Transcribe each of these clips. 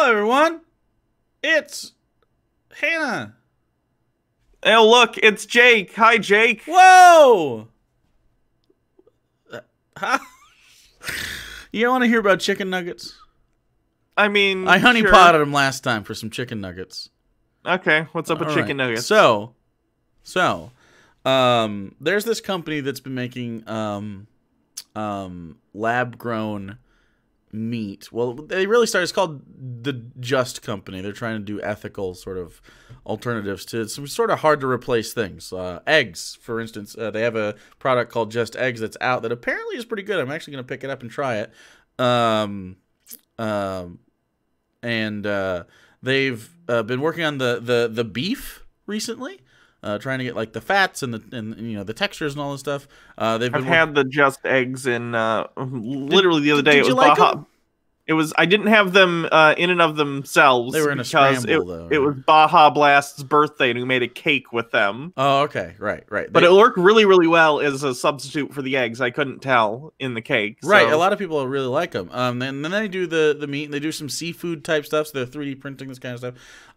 everyone. It's Hannah. Oh, look, it's Jake. Hi, Jake. Whoa! You want to hear about chicken nuggets? I mean, I honey sure. potted them last time for some chicken nuggets. Okay, what's up with chicken nuggets? So, there's this company that's been making lab-grown meat. Well, they really started. It's called the Just Company. They're trying to do ethical sort of alternatives to some sort of hard to replace things. Eggs, for instance, they have a product called Just Eggs that's out that apparently is pretty good. I'm actually going to pick it up and try it. They've been working on the beef recently. Trying to get like the fats and the textures and all this stuff. I've had the Just Eggs in literally the other day. Did you like them? I didn't have them in and of themselves. They were in a scramble though. Right? It was Baja Blast's birthday, and we made a cake with them. Oh, okay, right. But it worked really, really well as a substitute for the eggs. I couldn't tell in the cake. Right, so. a lot of people really like them. And then they do the meat, and they do some seafood type stuff. So they're 3D printing this kind of stuff.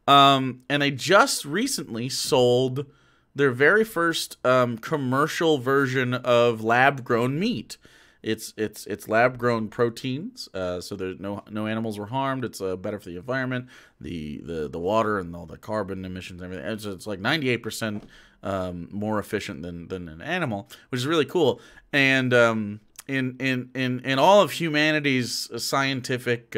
And they just recently sold their very first commercial version of lab-grown meat. It's lab-grown proteins, so there's no animals were harmed. It's better for the environment, the water, and all the carbon emissions and everything. It's like 98% more efficient than an animal, which is really cool. And in all of humanity's scientific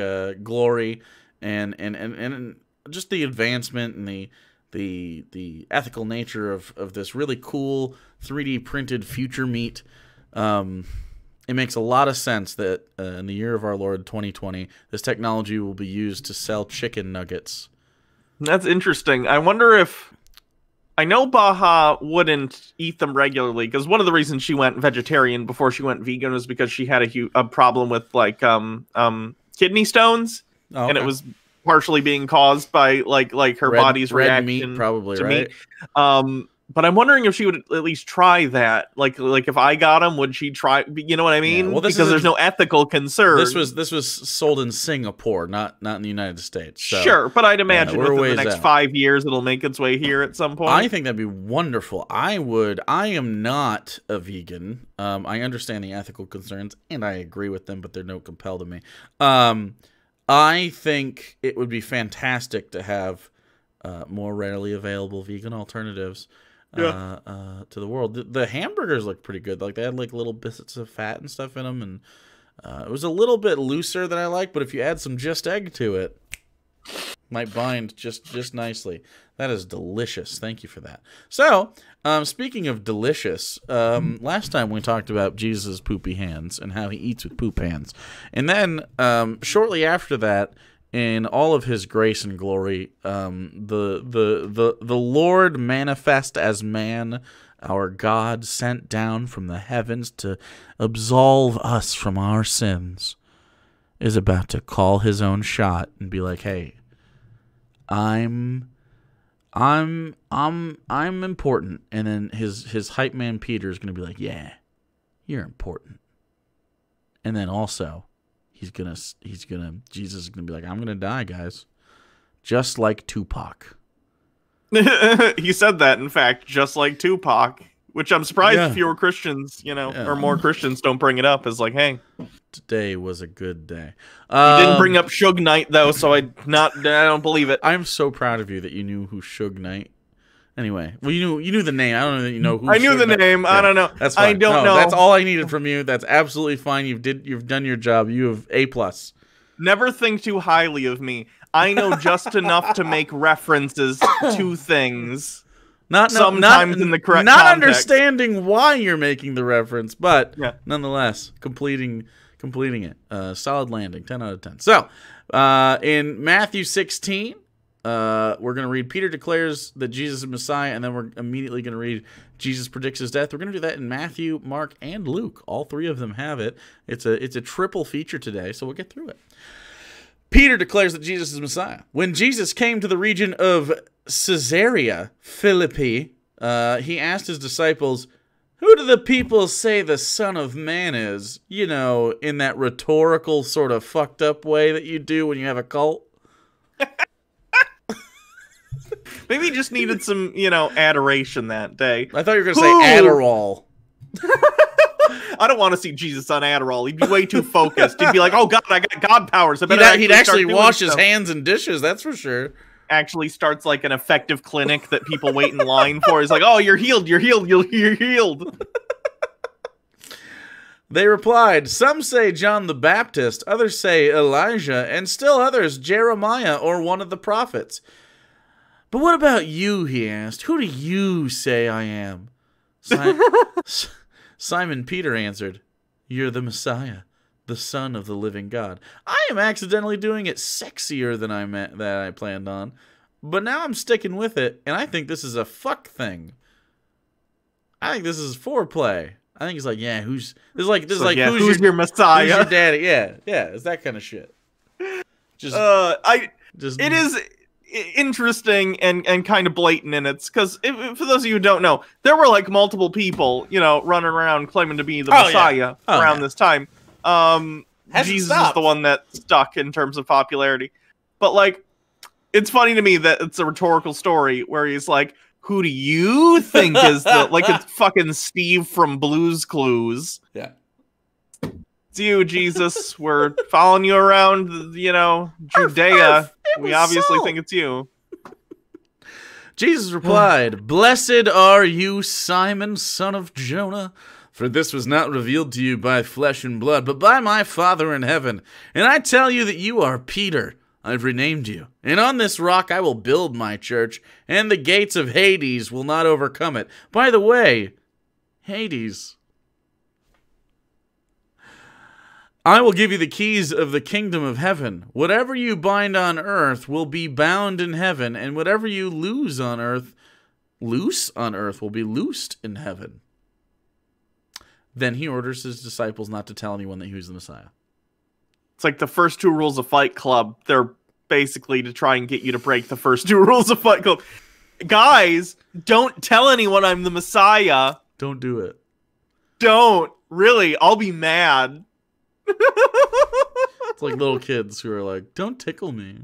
glory and just the advancement and the ethical nature of this really cool 3D printed future meat, it makes a lot of sense that in the year of our Lord 2020, this technology will be used to sell chicken nuggets. That's interesting. I wonder if... I know Baja wouldn't eat them regularly, because one of the reasons she went vegetarian before she went vegan was because she had a problem with like kidney stones, and it was partially being caused by like her body's reaction meat, probably, to right? meat. But I'm wondering if she would at least try that. Like if I got them, would she try? You know what I mean? Yeah, well, because there's no ethical concern. This was sold in Singapore, not in the United States. So, sure, but I'd imagine within the next out. 5 years it'll make its way here at some point. I think that'd be wonderful. I am not a vegan. I understand the ethical concerns, and I agree with them, but they're no compel to me. I think it would be fantastic to have more readily available vegan alternatives to the world. The hamburgers look pretty good. Like they had like little bits of fat and stuff in them, and it was a little bit looser than I like. But if you add some Just Egg to it, might bind just nicely. That is delicious. Thank you for that. So, speaking of delicious, last time we talked about Jesus' poopy hands and how he eats with poop hands, and then shortly after that, in all of his grace and glory, the Lord manifest as man, our God sent down from the heavens to absolve us from our sins, is about to call his own shot and be like, "Hey, I'm important." And then his hype man Peter is gonna be like, "Yeah, you're important." And then also, Jesus is gonna be like, "I'm gonna die, guys, just like Tupac." He said that, in fact, just like Tupac, which I'm surprised fewer Christians, or more Christians don't bring it up as like, hey, today was a good day. You didn't bring up Suge Knight though, so I don't believe it. I'm so proud of you that you knew who Suge Knight. Anyway, well, you knew the name. I don't know that you know who. I knew the name. Yeah. I don't know. That's fine. I don't know. That's all I needed from you. That's absolutely fine. You've done your job. You have A+. Never think too highly of me. I know just enough to make references to things. Sometimes in the correct context. Understanding why you're making the reference, but nonetheless, completing it. Solid landing. 10 out of 10. So, in Matthew 16. We're going to read Peter declares that Jesus is Messiah, and then we're immediately going to read Jesus predicts his death. We're going to do that in Matthew, Mark, and Luke. All three of them have it. It's a triple feature today, so we'll get through it. Peter declares that Jesus is Messiah. When Jesus came to the region of Caesarea Philippi, he asked his disciples, "Who do the people say the Son of Man is?" In that rhetorical sort of fucked up way that you do when you have a cult. Maybe he just needed some, adoration that day. I thought you were going to say Adderall. I don't want to see Jesus on Adderall. He'd be way too focused. He'd be like, "Oh God, I got God powers." He'd actually wash his hands and dishes. That's for sure. Actually starts like an effective clinic that people wait in line for. He's like, "Oh, you're healed. You're healed. You're healed." They replied, "Some say John the Baptist, others say Elijah, and still others Jeremiah or one of the prophets." "But what about you?" he asked. "Who do you say I am?" Simon Peter answered, "You're the Messiah, the Son of the living God." I am accidentally doing it sexier than I planned on, but now I'm sticking with it, and I think this is a fuck thing. I think this is foreplay. I think it's like, yeah, who's your Messiah? Who's your daddy? Yeah, it's that kind of shit. It is interesting and kind of blatant in it, because for those of you who don't know, there were like multiple people, running around claiming to be the Messiah around this time. Jesus is the one that stuck in terms of popularity, but like, it's funny to me that it's a rhetorical story where he's like, "Who do you think is the," like it's fucking Steve from Blue's Clues. Yeah. "It's you, Jesus. We're following you around, Judea. We obviously think it's you." Jesus replied, "Blessed are you, Simon, son of Jonah, for this was not revealed to you by flesh and blood, but by my Father in heaven. And I tell you that you are Peter. I've renamed you. And on this rock I will build my church, and the gates of Hades will not overcome it." By the way, Hades. "I will give you the keys of the kingdom of heaven. Whatever you bind on earth will be bound in heaven, and whatever you loose on earth will be loosed in heaven." Then he orders his disciples not to tell anyone that he was the Messiah. It's like the first two rules of Fight Club. They're basically to try and get you to break the first two rules of Fight Club. Guys, don't tell anyone I'm the Messiah. Don't do it. Don't. Really, I'll be mad. It's like little kids who are like, "Don't tickle me.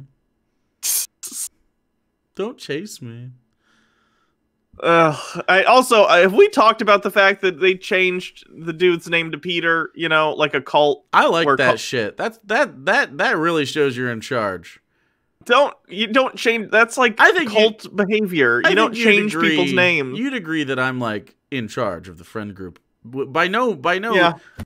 Don't chase me." Have we talked about the fact that they changed the dude's name to Peter? Like a cult. I like that shit. That really shows you're in charge. You don't change. That's like cult behavior. You don't change people's names. You'd agree that I'm like in charge of the friend group. By no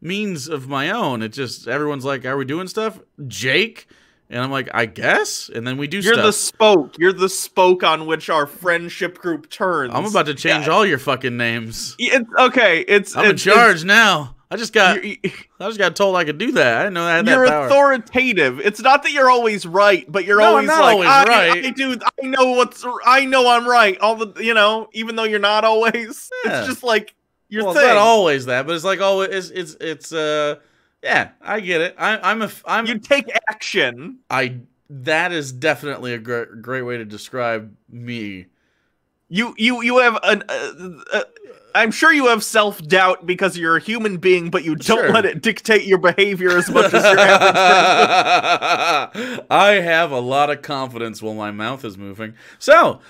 means of my own. It just, everyone's like, "Are we doing stuff, Jake?" And I'm like, "I guess." And then we do stuff. You're the spoke. You're the spoke on which our friendship group turns. I'm about to change all your fucking names. I'm in charge now. I just got told I could do that. I didn't know I had that power. You're authoritative. It's not that you're always right, but you're always I'm not always right. I know I'm right. Even though you're not always. Yeah. It's just like your thing. It's not always that, but it's like always. Yeah, I get it. You take action. That is definitely a great way to describe me. You have I'm sure you have self-doubt because you're a human being, but you don't let it dictate your behavior as much as your average person. I have a lot of confidence while my mouth is moving. So,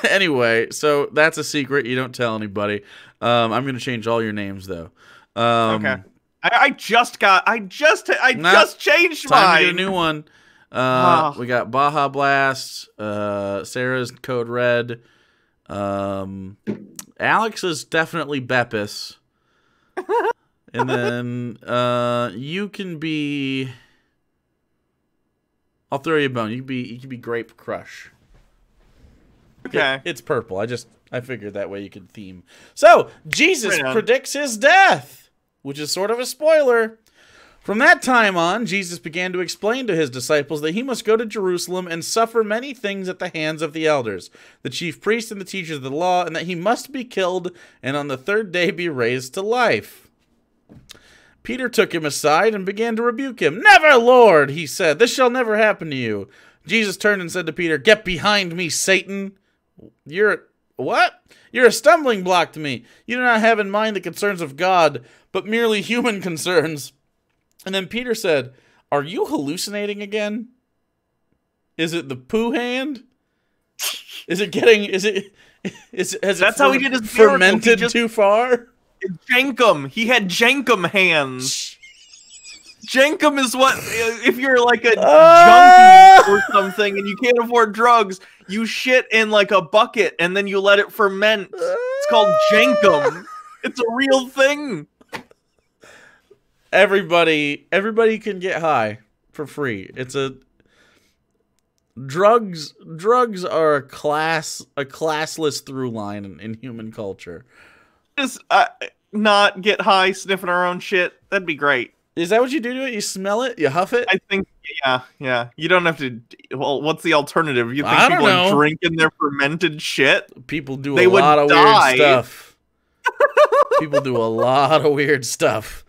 anyway, so that's a secret. You don't tell anybody. I'm going to change all your names, though. Okay. I just changed mine. Time to get a new one. We got Baja Blast, Sarah's Code Red. Alex is definitely Beppis. And then you can be, I'll throw you a bone. You can be Grape Crush. Okay. It's purple. I figured that way you could theme. So, Jesus predicts his death, which is sort of a spoiler. From that time on, Jesus began to explain to his disciples that he must go to Jerusalem and suffer many things at the hands of the elders, the chief priests and the teachers of the law, and that he must be killed and on the third day be raised to life. Peter took him aside and began to rebuke him. "Never, Lord," he said. "This shall never happen to you." Jesus turned and said to Peter, "Get behind me, Satan. What? You're a stumbling block to me. You do not have in mind the concerns of God, but merely human concerns." And then Peter said, Are you hallucinating again? Is it the poo hand? Is it getting? Is it? Has That's it how he did his miracle. fermented too far? Jankum. He had Jankum hands. Jankum is what, if you're like a junkie or something and you can't afford drugs, you shit in like a bucket and then you let it ferment. It's called Jankum. It's a real thing. Everybody can get high for free. It's a drugs are a classless through line in human culture. Just not get high sniffing our own shit. That'd be great. Is that what you do to it? You smell it? You huff it? I think, yeah. You don't have to. Well, what's the alternative? You think people are drinking their fermented shit? People do a lot of weird stuff. People do a lot of weird stuff.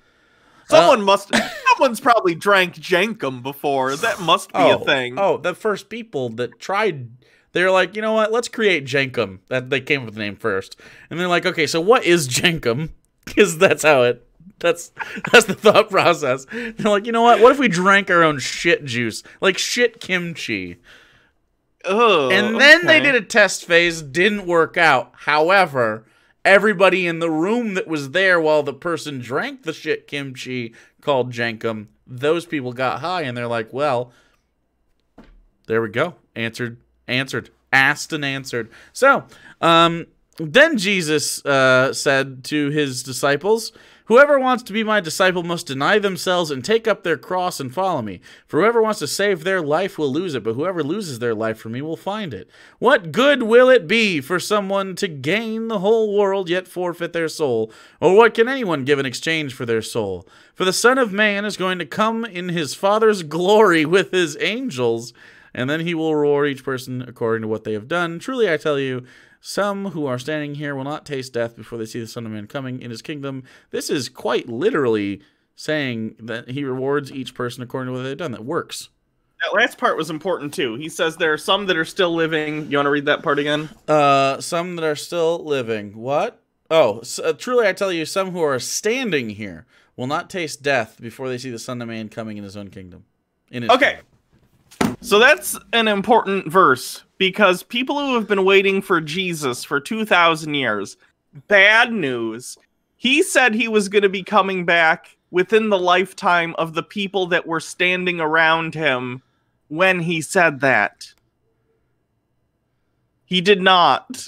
Someone's probably drank Jankum before. That must be a thing. Oh, the first people that tried, they're like, you know what? Let's create Jankum. They came up with the name first, and they're like, okay, so what is Jankum? Because that's the thought process. They're like, you know what? What if we drank our own shit juice, like shit kimchi? Oh, and then they did a test phase, didn't work out. However, everybody in the room that was there while the person drank the shit kimchi called Jankum, those people got high, and they're like, well, there we go. Answered, asked and answered. So, then Jesus said to his disciples, whoever wants to be my disciple must deny themselves and take up their cross and follow me. For whoever wants to save their life will lose it, but whoever loses their life for me will find it. What good will it be for someone to gain the whole world yet forfeit their soul? Or what can anyone give in exchange for their soul? For the Son of Man is going to come in his Father's glory with his angels, and then he will reward each person according to what they have done. Truly I tell you, some who are standing here will not taste death before they see the Son of Man coming in his kingdom. This is quite literally saying that he rewards each person according to what they've done. That works. That last part was important, too. He says there are some that are still living. You want to read that part again? Some that are still living. What? Oh, truly I tell you, some who are standing here will not taste death before they see the Son of Man coming in his own kingdom. Okay. So that's an important verse, because people who have been waiting for Jesus for 2,000 years, bad news. He said he was going to be coming back within the lifetime of the people that were standing around him when he said that. He did not.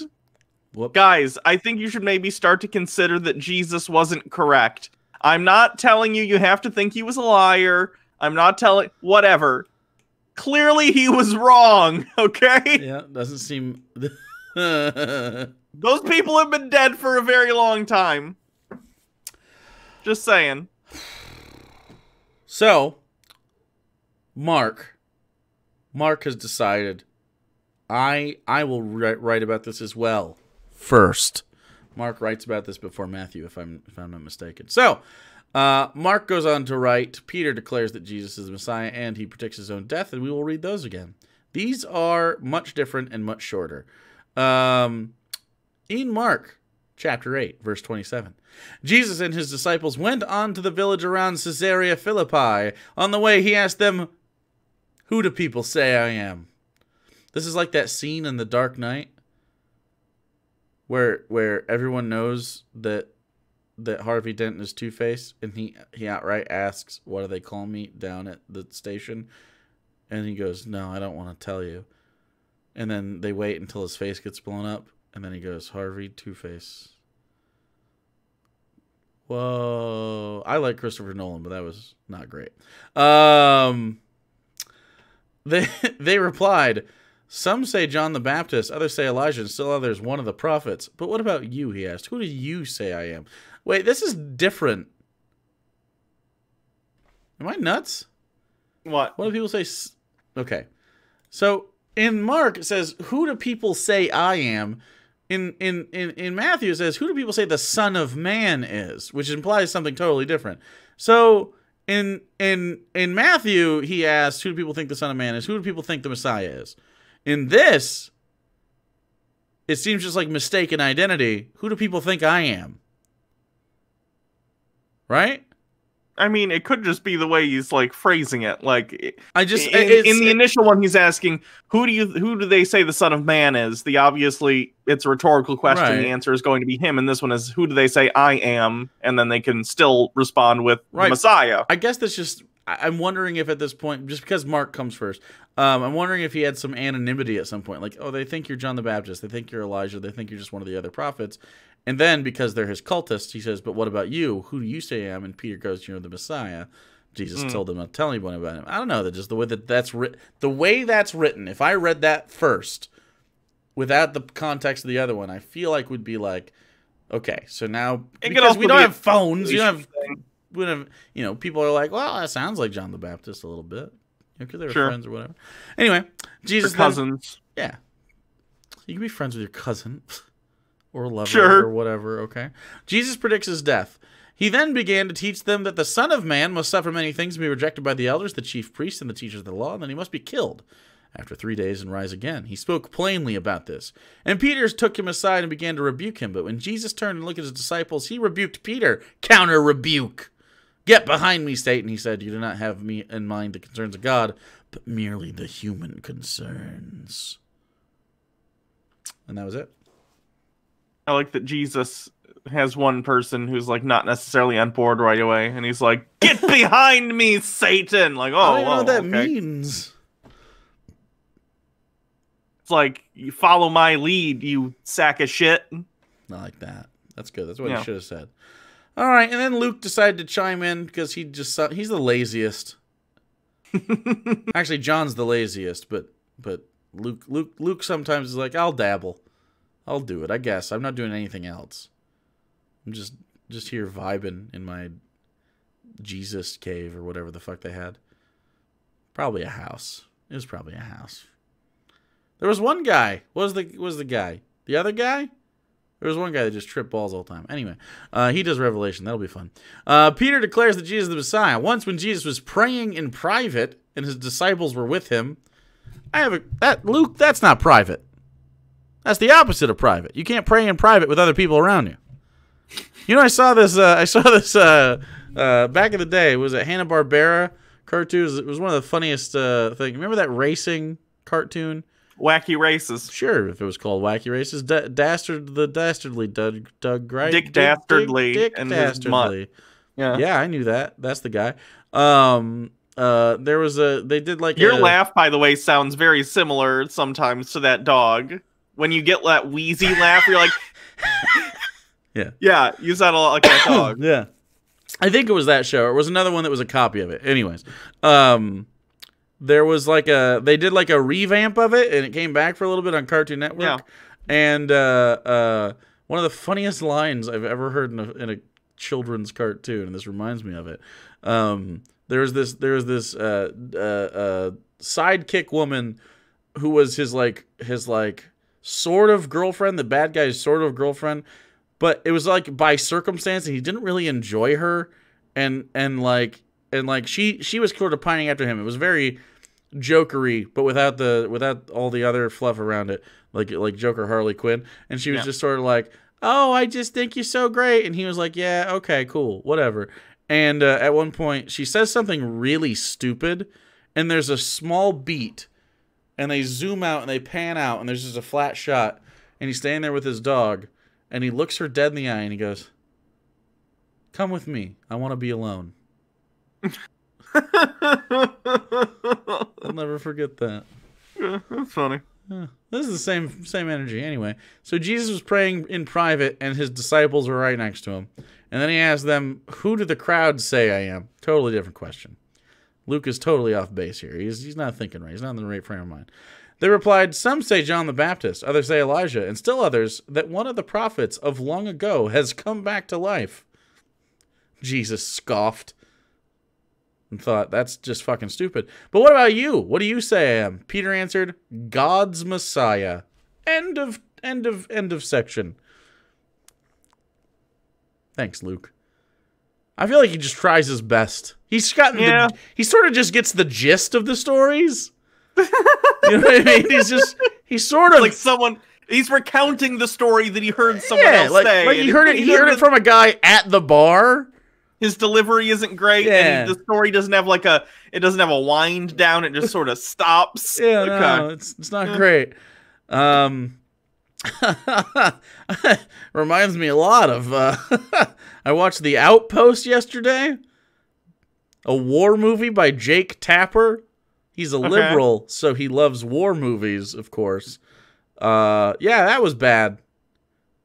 Whoop. Guys, I think you should maybe start to consider that Jesus wasn't correct. I'm not telling you have to think he was a liar. I'm not telling... Whatever. Clearly he was wrong, okay? Yeah, doesn't seem... Those people have been dead for a very long time. Just saying. So, Mark has decided I will write about this as well first. Mark writes about this before Matthew, if I'm not mistaken. So, Mark goes on to write, Peter declares that Jesus is the Messiah, and he predicts his own death, and we will read those again. These are much different and much shorter. In Mark chapter 8, verse 27, Jesus and his disciples went on to the village around Caesarea Philippi. On the way, he asked them, who do people say I am? This is like that scene in The Dark Knight where everyone knows that Harvey Dent is Two-Face, and he outright asks, what do they call me down at the station? And he goes, no, I don't want to tell you. And then they wait until his face gets blown up, and then he goes, Harvey Two-Face. Whoa. I like Christopher Nolan, but that was not great. They replied, some say John the Baptist, others say Elijah, and still others one of the prophets. But what about you, he asked. Who do you say I am? Wait, this is different. Am I nuts? What? What do people say? Okay. So, in Mark, it says, who do people say I am? In Matthew, it says, who do people say the Son of Man is? Which implies something totally different. So, in Matthew, he asked, who do people think the Son of Man is? Who do people think the Messiah is? In this, it seems just like mistaken identity. Who do people think I am? Right? I mean, it could just be the way he's like phrasing it. Like, I just in the initial one, he's asking, who do they say the Son of Man is? It's a rhetorical question. Right. The answer is going to be him. And this one is, who do they say I am? And then they can still respond with the Messiah. I guess that's just. I'm wondering if at this point, just because Mark comes first, I'm wondering if he had some anonymity at some point. Like, oh, they think you're John the Baptist. They think you're Elijah. They think you're just one of the other prophets. And then, because they're his cultists, he says, but what about you? Who do you say I am? And Peter goes, you're the Messiah. Jesus told them not to tell anyone about him. I don't know. That just the way that's written. The way that's written, if I read that first, without the context of the other one, I feel like would be like, okay, so now, because we don't have phones, we don't have, people are like, well, that sounds like John the Baptist a little bit, because they were friends or whatever. Anyway, Jesus, cousins, yeah, you can be friends with your cousin or lover or whatever. Okay, Jesus predicts his death. He then began to teach them that the Son of Man must suffer many things and be rejected by the elders, the chief priests, and the teachers of the law, and then he must be killed after 3 days and rise again. He spoke plainly about this. And Peter took him aside and began to rebuke him. But when Jesus turned and looked at his disciples, he rebuked Peter. Counter rebuke. Get behind me, Satan, he said. You do not have me in mind the concerns of God, but merely the human concerns. And that was it. I like that Jesus has one person who's like not necessarily on board right away, and he's like, "Get behind me, Satan!" Like, I don't even know what that means. It's like, you follow my lead, you sack of shit. Not like that. That's good. That's what he should have said. All right, and then Luke decided to chime in because he's the laziest. Actually, John's the laziest, but Luke sometimes is like, I'll dabble. I'll do it, I guess. I'm not doing anything else. I'm just here vibing in my Jesus cave or whatever the fuck they had. Probably a house. It was probably a house. There was one guy. What was the guy? The other guy? There was one guy that just tripped balls all the time. Anyway, he does Revelation. That'll be fun. Peter declares that Jesus is the Messiah. Once when Jesus was praying in private and his disciples were with him, Luke, that's not private. That's the opposite of private. You can't pray in private with other people around you. You know, I saw this back in the day. Was it Hanna-Barbera cartoons? It was one of the funniest things. Remember that racing cartoon? Wacky Races. Sure, if it was called Wacky Races. Dastardly Doug, right? Dick Dastardly. Dick and Dastardly. Yeah, I knew that. That's the guy. There was they did like your laugh, by the way, sounds very similar sometimes to that dog. When you get that wheezy laugh, you're like, yeah, you sound a lot like that dog. Yeah, I think it was that show. Or it was another one that was a copy of it. Anyways, there was like they did like a revamp of it, and it came back for a little bit on Cartoon Network. Yeah. And one of the funniest lines I've ever heard in a children's cartoon, and this reminds me of it. There was this sidekick woman who was his sort of girlfriend, the bad guy's sort of girlfriend, but it was like by circumstance, and he didn't really enjoy her, and she was sort of pining after him. It was very jokery, but without all the other fluff around it, like Joker Harley Quinn, and she was just sort of like, oh, I just think you're so great, and he was like, yeah, okay, cool, whatever. And at one point, she says something really stupid, and there's a small beat, and they zoom out and they pan out, and there's just a flat shot, and he's standing there with his dog, and he looks her dead in the eye, and he goes, come with me, I want to be alone. I'll never forget that. Yeah, that's funny. This is the same energy. Anyway, so Jesus was praying in private, and his disciples were right next to him. And then he asked them, who do the crowd say I am? Totally different question. Luke is totally off base here. He's not thinking right. He's not in the right frame of mind. They replied, some say John the Baptist, others say Elijah, and still others that one of the prophets of long ago has come back to life. Jesus scoffed and thought, that's just fucking stupid. But what about you? What do you say I am? Peter answered, God's Messiah. End of section. Thanks, Luke. I feel like he just tries his best. He's gotten he sort of just gets the gist of the stories. You know what I mean? He's sort of like someone. He's recounting the story that he heard someone else say. Like he heard it from a guy at the bar. his delivery isn't great, and Yeah. the story doesn't have it doesn't have a wind down. It just sort of stops. Yeah, Okay. no, it's not great. Um, reminds me a lot of. I watched The Outpost yesterday, a war movie by Jake Tapper. He's a liberal, so he loves war movies, of course. Yeah, that was bad.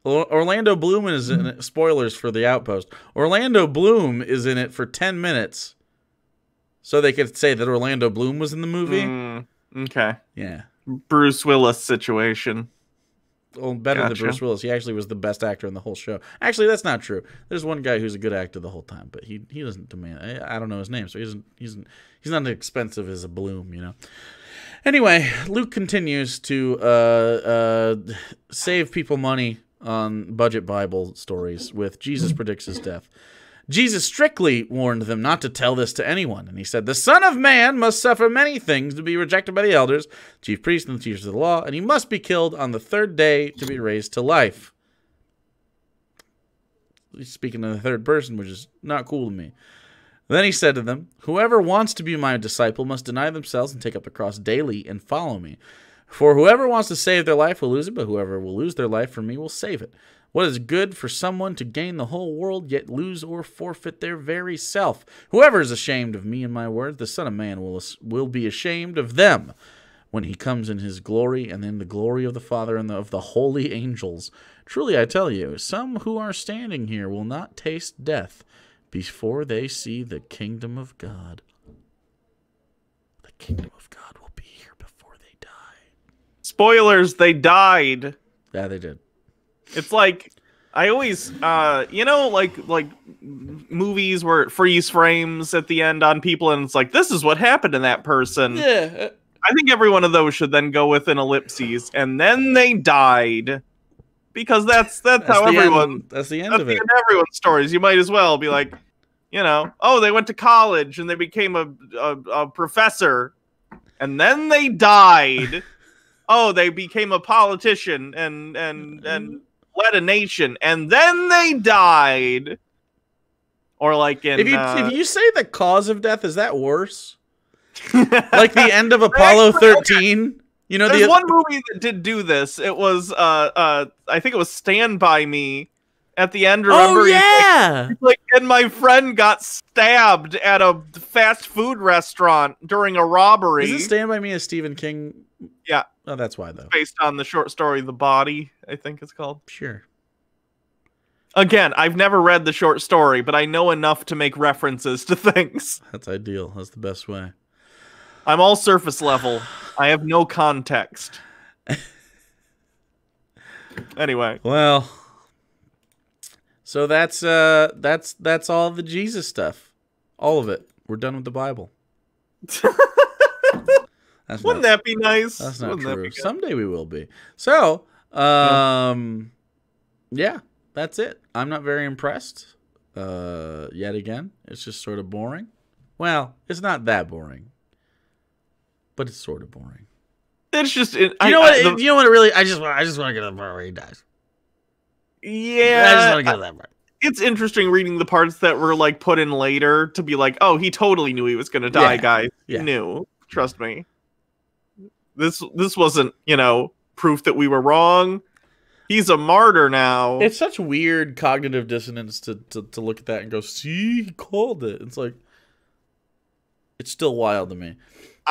Orlando Bloom is in it. Spoilers for The Outpost. Orlando Bloom is in it for 10 minutes. So they could say that Orlando Bloom was in the movie. Okay. Yeah. Bruce Willis situation. Well, better than Bruce Willis. He actually was the best actor in the whole show. Actually, that's not true. There's one guy who's a good actor the whole time, but he doesn't demand. I don't know his name, so he's not as expensive as a Bloom, you know. Anyway, Luke continues to save people money on budget Bible stories with Jesus predicts his death. Jesus strictly warned them not to tell this to anyone, and he said, "The Son of Man must suffer many things to be rejected by the elders, chief priests, and the teachers of the law, and he must be killed on the third day to be raised to life." He's speaking in the third person, which is not cool to me. Then he said to them, "Whoever wants to be my disciple must deny themselves and take up the cross daily and follow me. For whoever wants to save their life will lose it, but whoever will lose their life for me will save it. What is good for someone to gain the whole world, yet lose or forfeit their very self? Whoever is ashamed of me and my words, the Son of Man will be ashamed of them when he comes in his glory and in the glory of the Father and of the holy angels. Truly I tell you, some who are standing here will not taste death before they see the kingdom of God." The kingdom of God will be here before they die. Spoilers, they died. Yeah, they did. It's like I always like movies where it freeze frames at the end on people and it's like, this is what happened to that person. Yeah. I think every one of those should then go with an ellipses, and then they died. Because that's how everyone That's the end of it. Everyone's stories. You might as well be like, oh, they went to college and they became a professor, and then they died. Oh, they became a politician and led a nation, and then they died. Or like in if you say the cause of death, is that worse? Like the end of Apollo 13. You know, there's one movie that did do this. It was I think it was Stand By Me. At the end, remember? Oh yeah. He's like, and my friend got stabbed at a fast food restaurant during a robbery. Isn't Stand By Me a Stephen King? Yeah. Oh, that's why though. Based on the short story The Body, I think it's called. Sure. Again, I've never read the short story, but I know enough to make references to things. That's ideal. That's the best way. I'm all surface level. I have no context. Anyway. Well, so that's all the Jesus stuff. All of it. We're done with the Bible. Wouldn't that be nice? That's not true. Someday we will be. So, yeah, that's it. I'm not very impressed. Yet again, it's just sort of boring. Well, it's not that boring, but it's sort of boring. It's just you know what it really. I just want to get to the part where he dies. Yeah, I just want to get to that part. It's interesting reading the parts that were like put in later to be like, oh, he totally knew he was going to die, guys. Yeah. He knew. Trust me. This wasn't, proof that we were wrong. He's a martyr now. It's such weird cognitive dissonance to look at that and go, see, he called it. It's like, it's still wild to me.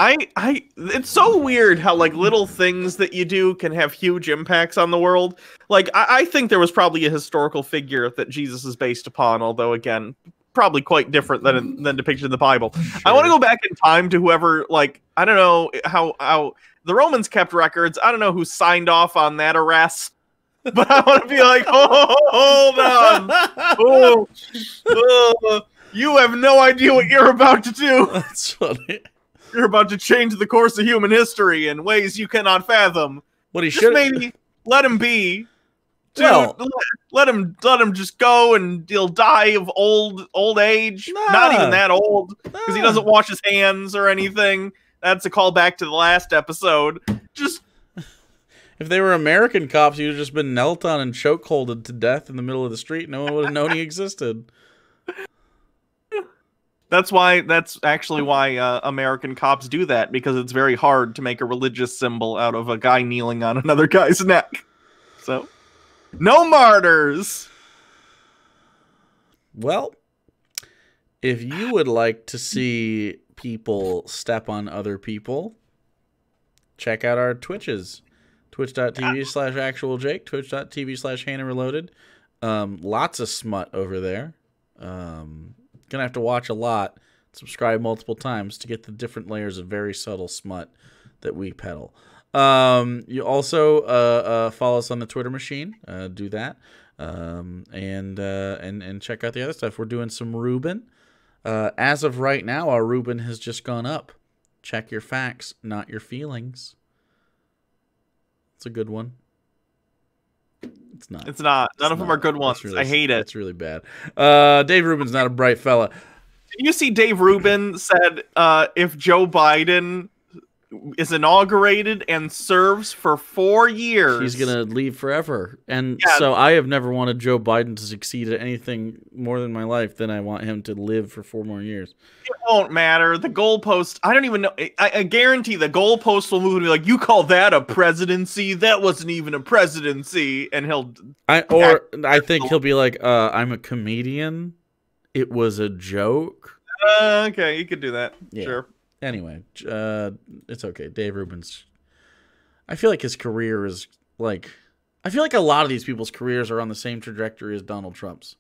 It's so weird how like little things that you do can have huge impacts on the world. Like I think there was probably a historical figure that Jesus is based upon, although again, probably quite different than depicted in the Bible. Sure. I want to go back in time to whoever, like, I don't know how the Romans kept records. I don't know who signed off on that arrest, but I want to be like, hold on, you have no idea what you're about to do. That's funny. You're about to change the course of human history in ways you cannot fathom. What he should maybe let him be. Well, let him just go, and he'll die of old age. Nah, Not even that old, because he doesn't wash his hands or anything. That's a callback to the last episode. Just if they were American cops, he'd have just been knelt on and chokeholded to death in the middle of the street. No one would have known he existed. That's actually why American cops do that, because it's very hard to make a religious symbol out of a guy kneeling on another guy's neck. So, no martyrs. Well, if you would like to see people step on other people, check out our Twitches. Twitch.tv/actualjake, twitch.tv/HannahReloaded. Lots of smut over there. Gonna have to watch a lot, subscribe multiple times to get the different layers of very subtle smut that we peddle. You also follow us on the Twitter machine. Do that. And check out the other stuff. We're doing some Reuben. As of right now, our Reuben has just gone up. Check your facts, not your feelings. It's a good one. It's not. It's not. None of them are good ones. Really, I hate it. It's really bad. Dave Rubin's not a bright fella. Did you see Dave Rubin said if Joe Biden is inaugurated and serves for 4 years, he's going to leave forever. And so I have never wanted Joe Biden to succeed at anything more than my life than I want him to live for 4 more years. It won't matter. The goalpost, I don't even know. I guarantee the goalpost will move and be like, you call that a presidency? That wasn't even a presidency. And I think he'll be like, I'm a comedian. It was a joke. Okay, you could do that. Yeah. Sure. Anyway, it's okay. Dave Rubin's... I feel like his career is like... I feel like a lot of these people's careers are on the same trajectory as Donald Trump's.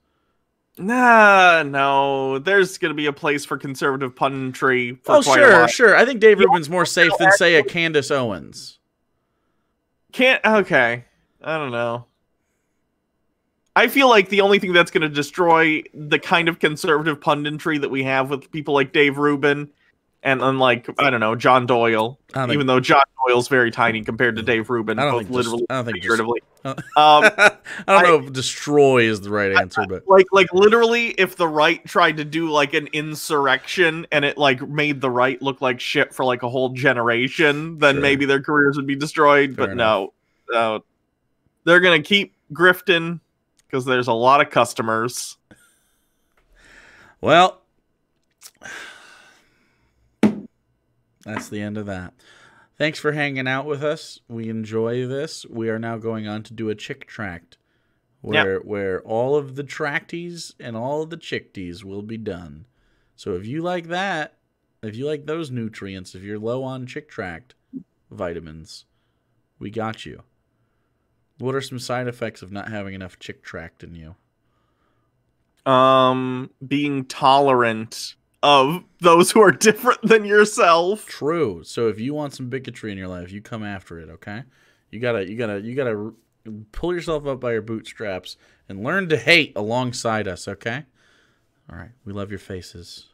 Nah, no. There's going to be a place for conservative punditry for quite a while. Sure. I think Dave Rubin's more safe than, say, a Candace Owens. Okay. I don't know. I feel like the only thing that's going to destroy the kind of conservative punditry that we have with people like Dave Rubin and unlike, I don't know, John Doyle, even though John Doyle's very tiny compared to Dave Rubin, both literally and figuratively. I don't know if destroy is the right answer, but like literally, if the right tried to do like an insurrection and it like made the right look like shit for like a whole generation, then maybe their careers would be destroyed. Fair enough. No, they're gonna keep grifting because there's a lot of customers. Well, that's the end of that. Thanks for hanging out with us. We enjoy this. We are now going on to do a chick tract where all of the tracties and all of the chickties will be done. So if you like that, if you like those nutrients, if you're low on chick tract vitamins, we got you. What are some side effects of not having enough chick tract in you? Being tolerant of those who are different than yourself. True. So if you want some bigotry in your life, you come after it, okay? You gotta pull yourself up by your bootstraps and learn to hate alongside us, okay? All right. We love your faces.